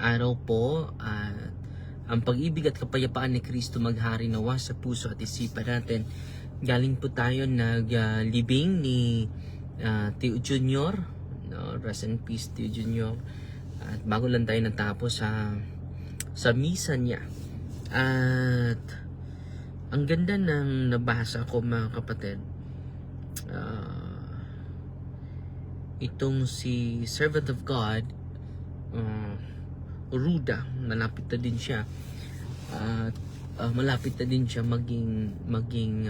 araw po at ang pag-ibig at kapayapaan ni Kristo maghari nawa sa puso at isipan natin. Galing po tayo naglibing ni Tio Junior, no? Rest in peace Tio Junior. At bago lang tayo natapos sa misa niya. At ang ganda ng nabasa ko mga kapatid. Itong si Servant of God, Ruda, malapit na din siya at malapit na din siya maging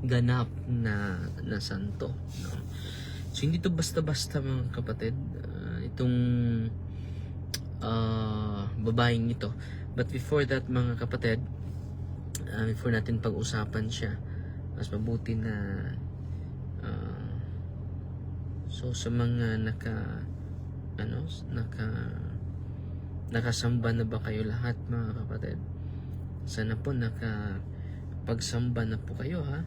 ganap na santo, no? So hindi to basta-basta mga kapatid, itong babaeng ito. But before that mga kapatid, before natin pag-usapan siya, mas mabuti na so sa mga nakasamba na ba kayo lahat mga kapatid? Sana po nakapagsamba na po kayo, ha?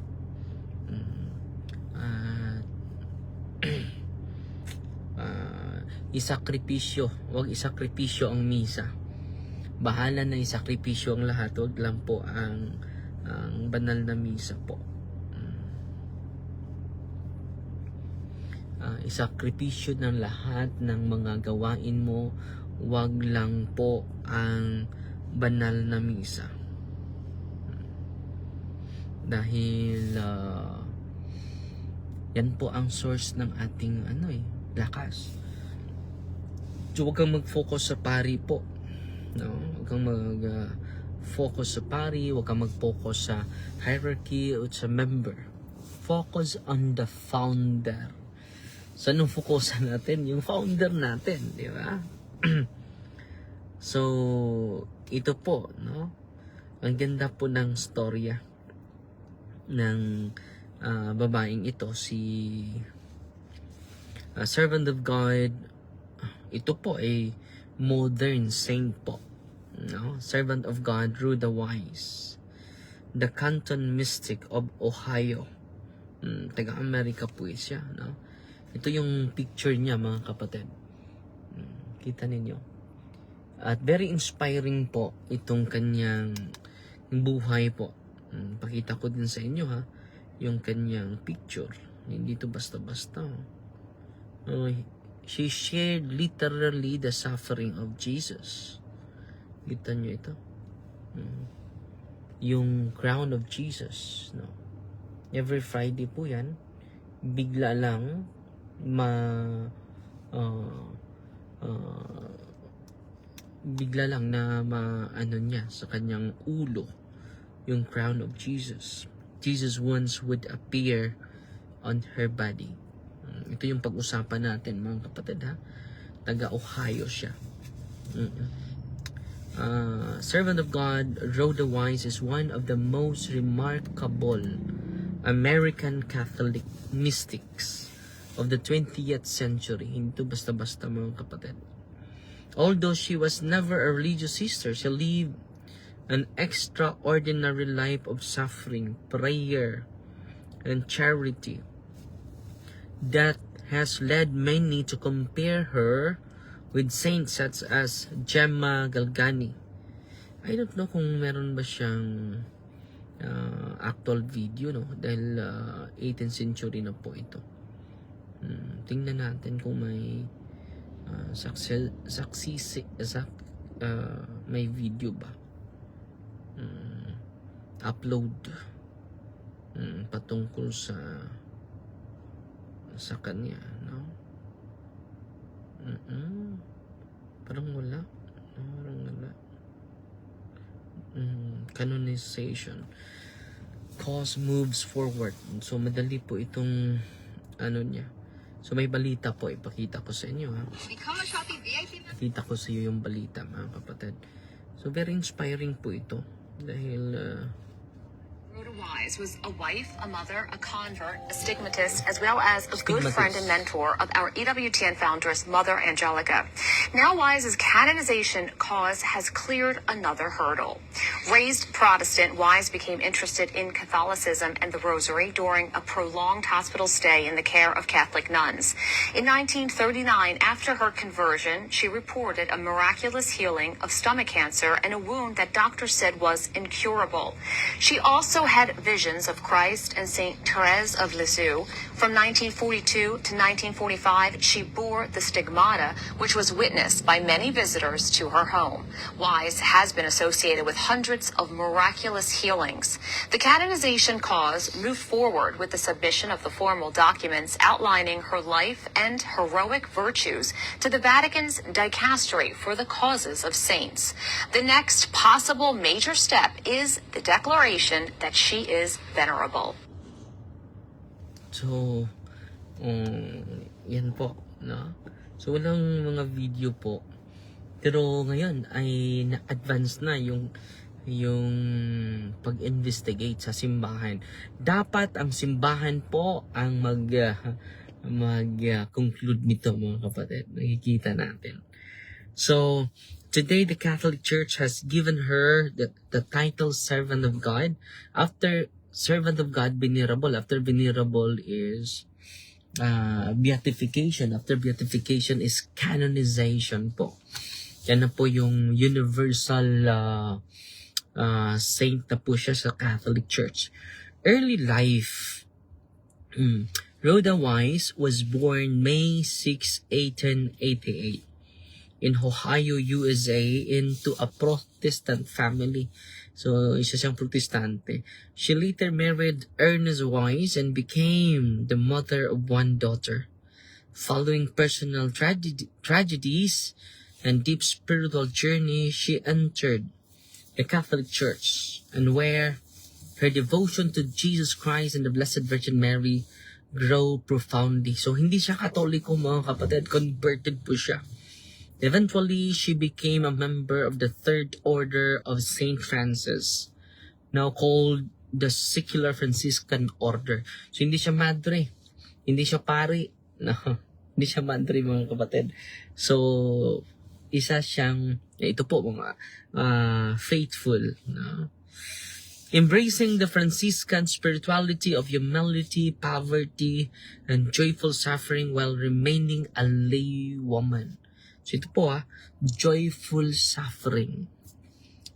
Isakripisyo, huwag isakripisyo ang misa. Bahala na isakripisyo ang lahat, huwag lang po ang banal na misa po. Isakripisyo ng lahat ng mga gawain mo, wag lang po ang banal na misa. Dahil yan po ang source ng ating lakas. So, wag kang mag-focus sa pari po, no? Wag kang mag-focus sa pari, wag kang mag-focus sa hierarchy o sa member. Focus on the founder. So, anong focusan natin? Yung founder natin, di ba? So, ito po, no? Ang ganda po ng storya ng babaeng ito, si Servant of God. Ito po ay modern saint po, no? Servant of God, Ruda Wise, the Canton Mystic of Ohio. Taga-Amerika po siya, no? Ito yung picture niya mga kapatid. Kita ninyo. At very inspiring po itong kanyang buhay po. Pakita ko din sa inyo, ha, yung kanyang picture. Hindi to basta-basta. She shared literally the suffering of Jesus. Kita nyo ito. Yung crown of Jesus, no? Every Friday po yan. Bigla lang bigla lang na niya sa kanyang ulo yung crown of Jesus. Jesus once would appear on her body. Ito yung pag-usapan natin mga kapatid, ha. Taga Ohio siya. Servant of God, Rhoda Wise is one of the most remarkable American Catholic mystics of the 20th century. Hindi basta-basta mga kapatid. Although she was never a religious sister, she lived an extraordinary life of suffering, prayer, and charity that has led many to compare her with saints such as Gemma Galgani. I don't know kung meron ba siyang actual video, no? Dahil 18th century na po ito. Tingnan natin kung may may video ba. Upload patungkol sa kanya, no? Parang wala. Canonization. Cause moves forward. So madali po itong niya. So may balita po, ipakita ko sa inyo, ha. Ipakita ko sa iyo yung balita mga kapatid. So very inspiring po ito dahil Rhoda Wise was a wife, a mother, a convert, a stigmatist, as well as a good friend and mentor of our EWTN founders, Mother Angelica. Now Wise's canonization cause has cleared another hurdle. Raised Protestant, Wise became interested in Catholicism and the Rosary during a prolonged hospital stay in the care of Catholic nuns. In 1939, after her conversion, she reported a miraculous healing of stomach cancer and a wound that doctors said was incurable. She also had visions of Christ and Saint Therese of Lisieux. From 1942 to 1945, she bore the stigmata, which was witnessed by many visitors to her home. Wise has been associated with hundreds of miraculous healings. The canonization cause moved forward with the submission of the formal documents outlining her life and heroic virtues to the Vatican's Dicastery for the Causes of Saints. The next possible major step is the declaration that she is venerable. So, yan po, no? So, walang mga video po. Pero ngayon ay na-advance na yung pag-investigate sa simbahan. Dapat ang simbahan po ang mag-conclude nito, mga kapatid. Nakikita natin. So, today the Catholic Church has given her the title Servant of God. After Servant of God, venerable. After venerable is beatification. After beatification is canonization po. Yan na po yung universal saint na po siya sa Catholic Church. Early life. Rhoda Wise was born May 6, 1888 in Ohio, USA into a Protestant family. So, isa siyang protestante. She later married Ernest Wise and became the mother of one daughter. Following personal tragedies and deep spiritual journey, she entered the Catholic Church, and where her devotion to Jesus Christ and the Blessed Virgin Mary grow profoundly. So, hindi siya Katoliko, mga kapatid. Converted po siya. Eventually, she became a member of the Third Order of St. Francis, now called the Secular Franciscan Order. So, hindi siya madre. Hindi siya pari. No, hindi siya madre, mga kapatid. So, isa siyang, ito po, mga faithful. No? Embracing the Franciscan spirituality of humility, poverty, and joyful suffering while remaining a lay woman. So ito po joyful suffering.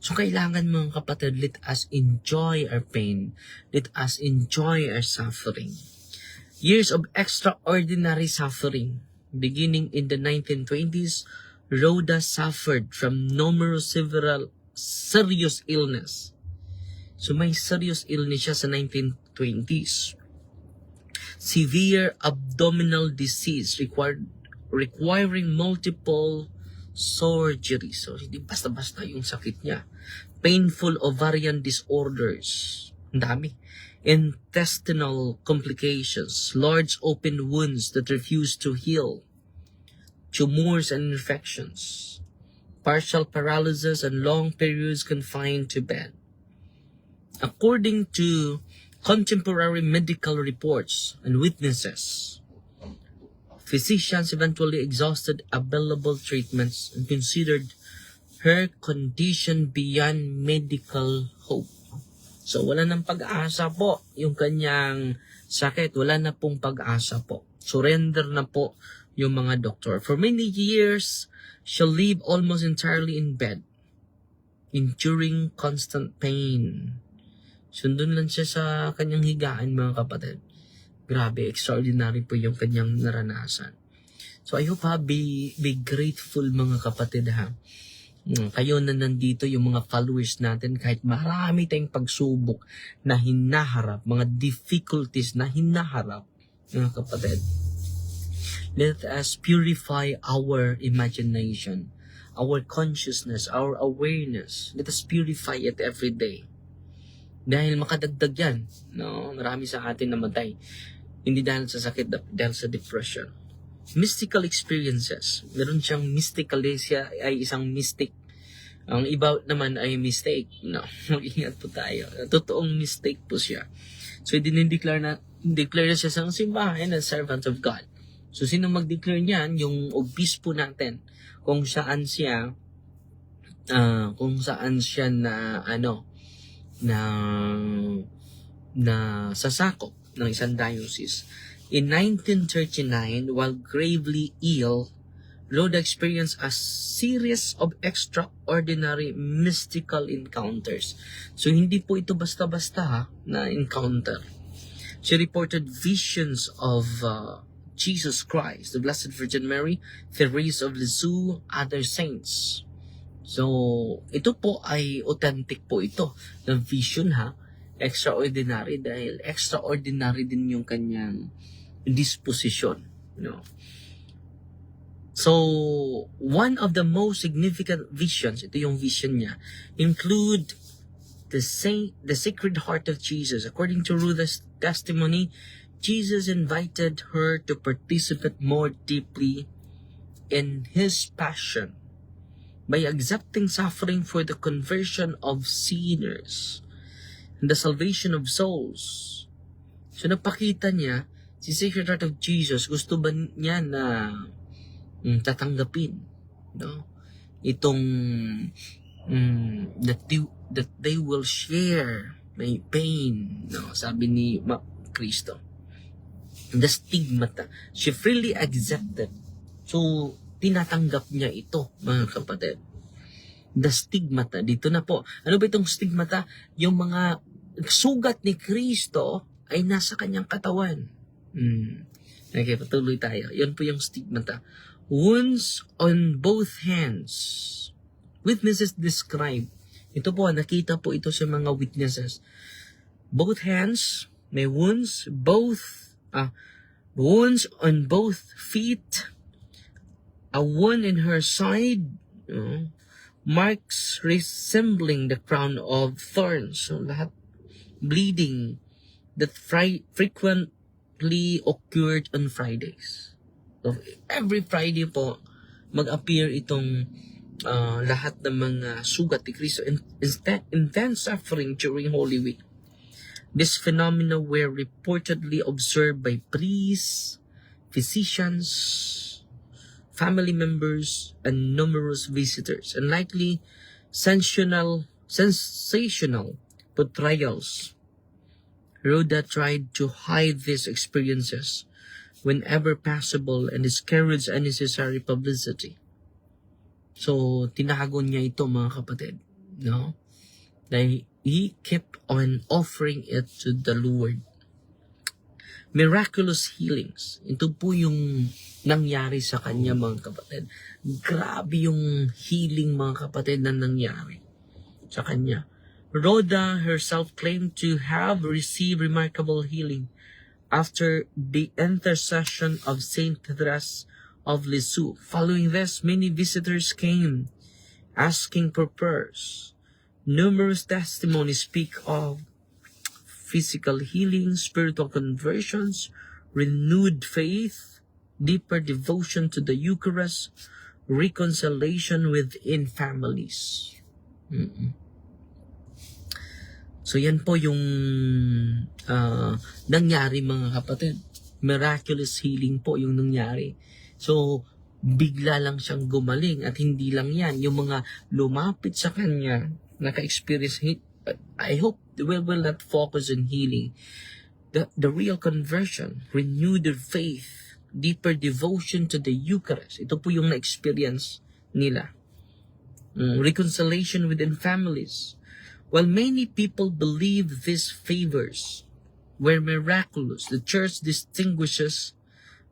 So kailangan, mga kapatid, let us enjoy our pain. Let us enjoy our suffering. Years of extraordinary suffering. Beginning in the 1920s, Rhoda suffered from numerous several serious illness. So may serious illness siya sa 1920s. Severe abdominal disease requiring multiple surgeries. So, hindi basta-basta yung sakit niya. Painful ovarian disorders. Ang dami. Intestinal complications. Large open wounds that refuse to heal. Tumors and infections. Partial paralysis and long periods confined to bed. According to contemporary medical reports and witnesses, physicians eventually exhausted available treatments and considered her condition beyond medical hope. So, wala nang pag-asa po yung kanyang sakit. Wala na pong pag-asa po. Surrender na po yung mga doktor. For many years, she lived almost entirely in bed, enduring constant pain. Sundon lang siya sa kanyang higaan, mga kapatid. Grabe, extraordinary po yung kanyang naranasan. So I hope be grateful, mga kapatid Kayo na nandito, yung mga followers natin, kahit marami tayong pagsubok na hinaharap, mga difficulties na hinaharap, mga kapatid. Let us purify our imagination, our consciousness, our awareness. Let us purify it every day. Dahil makadagdag yan, no? Marami sa atin namatay. Hindi dahil sa sakit, dahil sa depression. Mystical experiences. Meron siyang mystical, siya ay isang mystic. Ang iba naman ay mistake. No, mag-ingat po tayo. Totoong mistake po siya. So, dinideclare na siya sa simbahan na servant of God. So, sino mag-declare niyan? Yung obispo natin. Kung saan siya kung saan siya na na sasakop ng isang diocese. In 1939, while gravely ill, Rhoda experienced a series of extraordinary mystical encounters. So hindi po ito basta-basta na encounter. She reported visions of Jesus Christ, the Blessed Virgin Mary, Therese of Lisieux, other saints. So, ito po ay authentic po ito na vision ha. Extraordinary dahil extraordinary din yung kanyang disposition. So, one of the most significant visions, ito yung vision niya, include the Sacred Heart of Jesus. According to Rhoda's testimony, Jesus invited her to participate more deeply in His passion by accepting suffering for the conversion of sinners and the salvation of souls. So napakita niya, si Sacred Heart of Jesus, gusto ba niya na tatanggapin, itong that they will share my pain, sabi ni Kristo. The stigmata, she freely accepted. So tinatanggap niya ito, mga kapatid. The stigmata, dito na po. Ano ba itong stigmata? Yung mga sugat ni Kristo ay nasa kanyang katawan. Okay, patuloy tayo. Yan po yung stigmata. Wounds on both hands. Witnesses describe. Ito po, nakita po ito sa mga witnesses. Both hands, may wounds, wounds on both feet, a wound in her side, marks resembling the crown of thorns. So, lahat bleeding that frequently occurred on Fridays. So, every Friday po, mag-appear itong lahat ng mga sugat ni Kristo and intense suffering during Holy Week. These phenomena were reportedly observed by priests, physicians, family members, and numerous visitors, and likely sensational portrayals. Rhoda tried to hide these experiences whenever possible and discouraged unnecessary publicity. So, tinago niya ito, mga kapatid, Dahil he kept on offering it to the Lord. Miraculous healings. Ito po yung nangyari sa kanya, mga kapatid. Grabe yung healing, mga kapatid, na nangyari sa kanya. Rhoda herself claimed to have received remarkable healing after the intercession of Saint Therese of Lisieux. Following this, many visitors came asking for prayers. Numerous testimonies speak of physical healing, spiritual conversions, renewed faith, deeper devotion to the Eucharist, reconciliation within families. So yan po yung nangyari, mga kapatid. Miraculous healing po yung nangyari. So bigla lang siyang gumaling, at hindi lang yan, yung mga lumapit sa kanya, naka-experience, I hope we will not focus on healing. The real conversion, renewed faith, deeper devotion to the Eucharist. Ito po yung na-experience nila. Reconciliation within families. While many people believe these favors were miraculous, the Church distinguishes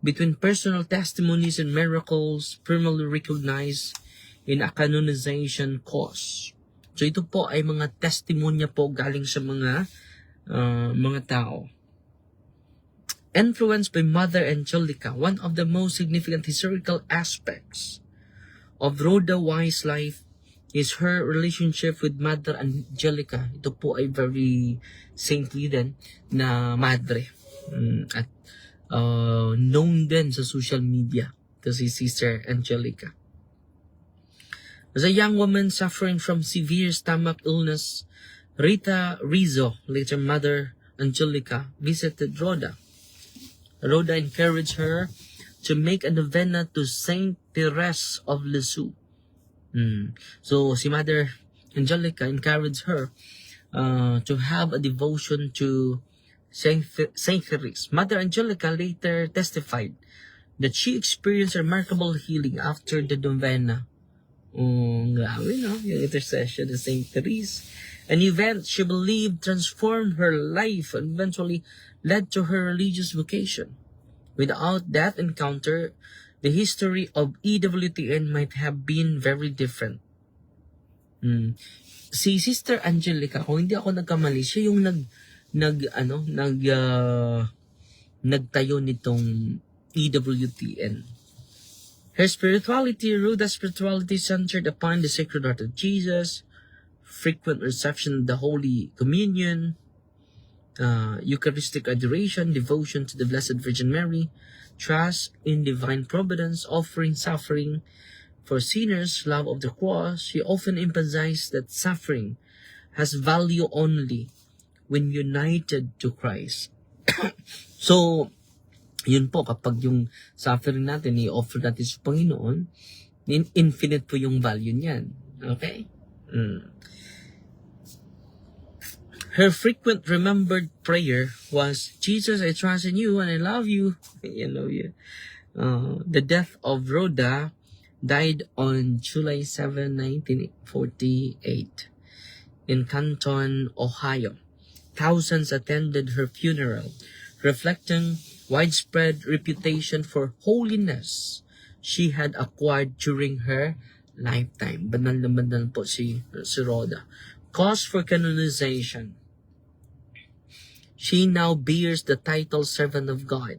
between personal testimonies and miracles firmly recognized in a canonization cause. So ito po ay mga testimonya po galing sa mga tao. Influenced by Mother Angelica, one of the most significant historical aspects of Rhoda Wise' life is her relationship with Mother Angelica. Ito po ay very saintly din na madre. At known din sa social media. Ito si Sister Angelica. As a young woman suffering from severe stomach illness, Rita Rizzo, later Mother Angelica, visited Rhoda. Rhoda encouraged her to make a novena to Saint Therese of Lisieux. So, si Mother Angelica encouraged her to have a devotion to Saint Therese. Mother Angelica later testified that she experienced remarkable healing after the novena. Grabe, no? Yung intercession of Saint Therese. An event she believed transformed her life and eventually led to her religious vocation. Without that encounter, the history of EWTN might have been very different. Si Sister Angelica, kung hindi ako nagkamali, siya yung nagtayo nitong EWTN. Her spirituality, Ruda's spirituality, centered upon the Sacred Heart of Jesus, frequent reception of the Holy Communion, Eucharistic adoration, devotion to the Blessed Virgin Mary, trust in divine providence, offering suffering for sinners, love of the cross. She often emphasized that suffering has value only when united to Christ. So, yun po, kapag yung suffering natin, i-offer natin sa Panginoon, infinite po yung value niyan. Okay? Her frequent remembered prayer was, Jesus, I trust in you and I love you. I love you. The death of Rhoda died on July 7, 1948 in Canton, Ohio. Thousands attended her funeral, reflecting widespread reputation for holiness she had acquired during her lifetime. Banal na banal po si Rhoda. Cause for canonization. She now bears the title Servant of God.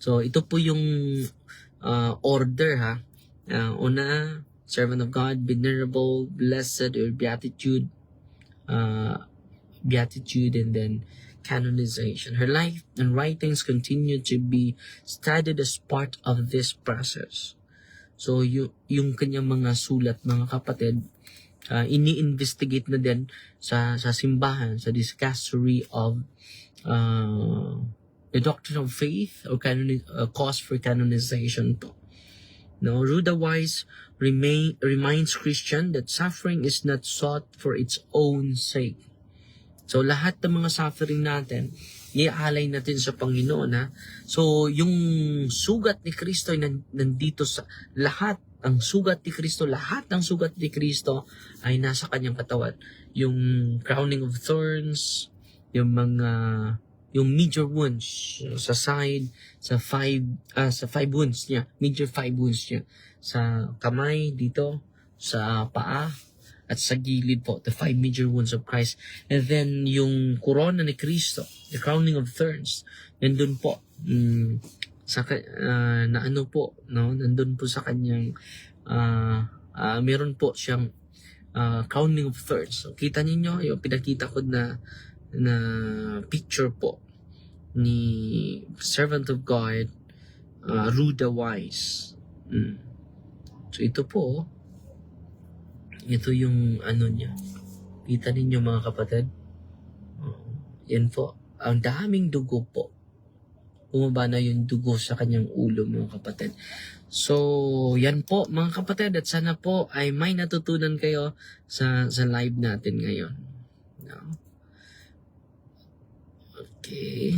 So, ito po yung order, ha. Una, Servant of God, Venerable, Blessed, or Beatitude, and then canonization. Her life and writings continue to be studied as part of this process. So, yung kanyang mga sulat, mga kapatid, ini-investigate na din sa simbahan, sa dicastery of the doctrine of faith or cause for canonization po. No, Rhoda Wise reminds Christian that suffering is not sought for its own sake. So lahat ng mga suffering natin, iaalay natin sa Panginoon, ha. So yung sugat ni Kristo ay nandito sa lahat. Ang sugat ni Kristo, lahat ng sugat ni Kristo ay nasa kanyang katawan. Yung crowning of thorns, yung major wounds sa side, sa five wounds niya, major 5 wounds niya. Sa kamay, dito, sa paa, at sa gilid po, the 5 major wounds of Christ. And then, yung corona ni Kristo, the crowning of thorns, nandun po, nandun po sa kanyang meron po siyang crowning of thorns. So, kita ninyo yung pinakita ko na picture po ni Servant of God, Rhoda Wise. So ito po, ito yung niya. Kita ninyo mga kapatid. Yan po, ang daming dugo po. Bumaba na yung dugo sa kanyang ulo, mga kapatid. So, yan po, mga kapatid. At sana po ay may natutunan kayo sa live natin ngayon. No? Okay.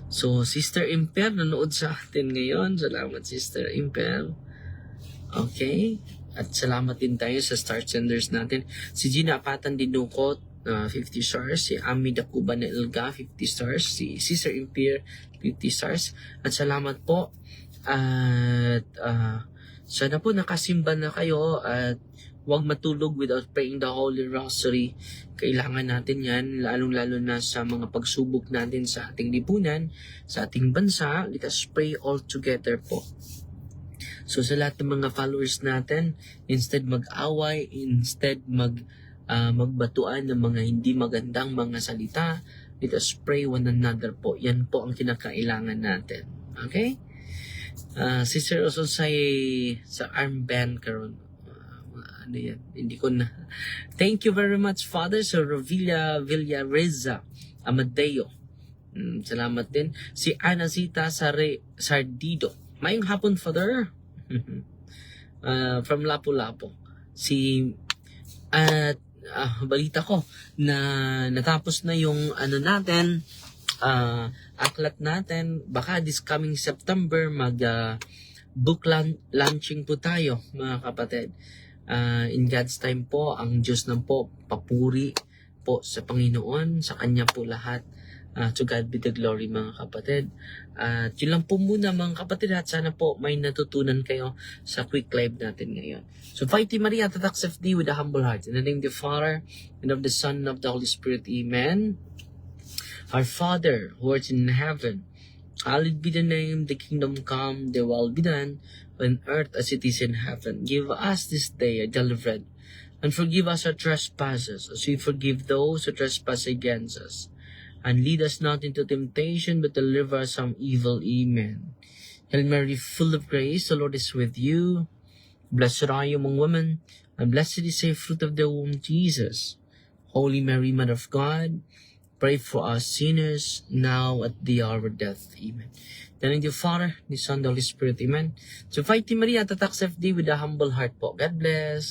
So, Sister Imper, nanood sa atin ngayon. Salamat, Sister Imper. Okay. At salamat din tayo sa star senders natin. Si Gina Apatan Dinukot, 50 stars. Si Ami Dakuba na Ilga, 50 stars. Si Sister Impir, 50 stars. At salamat po. At sana po nakasimba na kayo at huwag matulog without praying the Holy Rosary. Kailangan natin yan, lalong-lalo na sa mga pagsubok natin sa ating lipunan, sa ating bansa. Let us pray all together po. So sa lahat ng mga followers natin, instead mag-away, instead magbatuan ng mga hindi magandang mga salita, let us pray one another po. Yan po ang kinakailangan natin. Okay? Sister Oson sa armband karon. Ano yan? Hindi ko na. Thank you very much, Father. So Rovilla Villareza Amadeo. Salamat din. Si Anazita Sardido. Mayong hapon, Father. From Lapu-Lapu. At balita ko na natapos na yung aklat natin. Baka this coming September book launching po tayo, mga kapatid. In God's time po, ang Diyos na po, papuri po sa Panginoon, sa Kanya po lahat. To God be the glory, mga kapatid. At yun lang po muna, mga kapatid, at sana po may natutunan kayo sa quick live natin ngayon. So, Fighting Maria, Tatak FD with a humble heart. In the name of the Father, and of the Son, and of the Holy Spirit. Amen. Our Father, who art in heaven, hallowed be the name, the kingdom come, the will be done, on earth as it is in heaven. Give us this day our daily bread, and forgive us our trespasses, as we forgive those who trespass against us. And lead us not into temptation, but deliver us from evil. Amen. Hail Mary, full of grace, the Lord is with you. Blessed are you among women, and blessed is the fruit of the womb, Jesus. Holy Mary, Mother of God, pray for us sinners, now at the hour of death. Amen. Then in the Father, the Son, the Holy Spirit. Amen. So, Fighting Maria, Tatak FD with a humble heart po. God bless.